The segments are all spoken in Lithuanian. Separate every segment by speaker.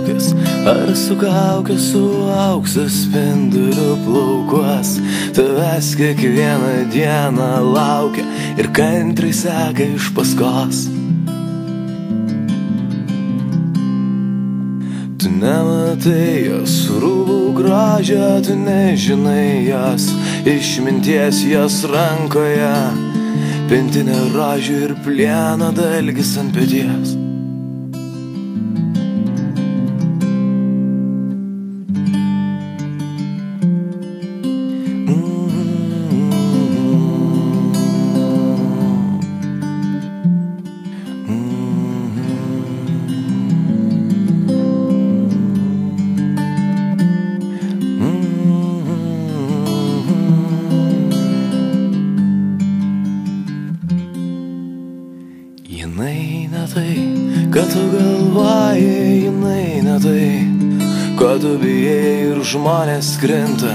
Speaker 1: šūkis, ar su kaukė su auksas spinduliu plaukuos. Tavęs kiekvieną dieną laukia ir kantriai seka iš paskos. Tu nematai jos rūbų grožio, tu nežinai jos išminties jos rankoje, pintinė rožių ir plieno dalgis ant peties. Jinai ne tai, kad tu galvojai, jinai ne tai, ko tu bijai ir žmonės krinta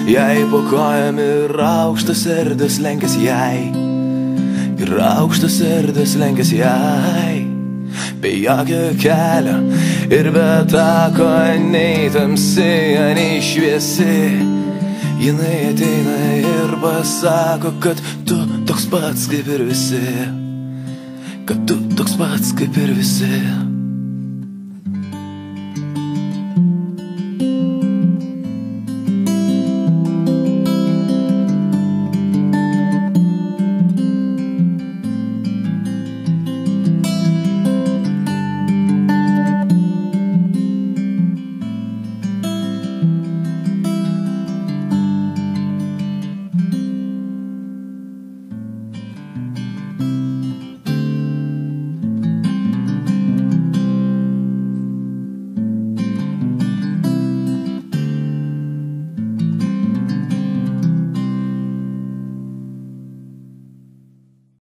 Speaker 1: jai po kojam ir aukštas erdvės lenkės jai, ir aukštas erdvės lenkės jai. Be jokio kelio ir be tako, nei tamsi, nei šviesi, jinai ateina ir pasako, kad tu toks pats kaip ir visi, kad tu toks pats kaip ir visi.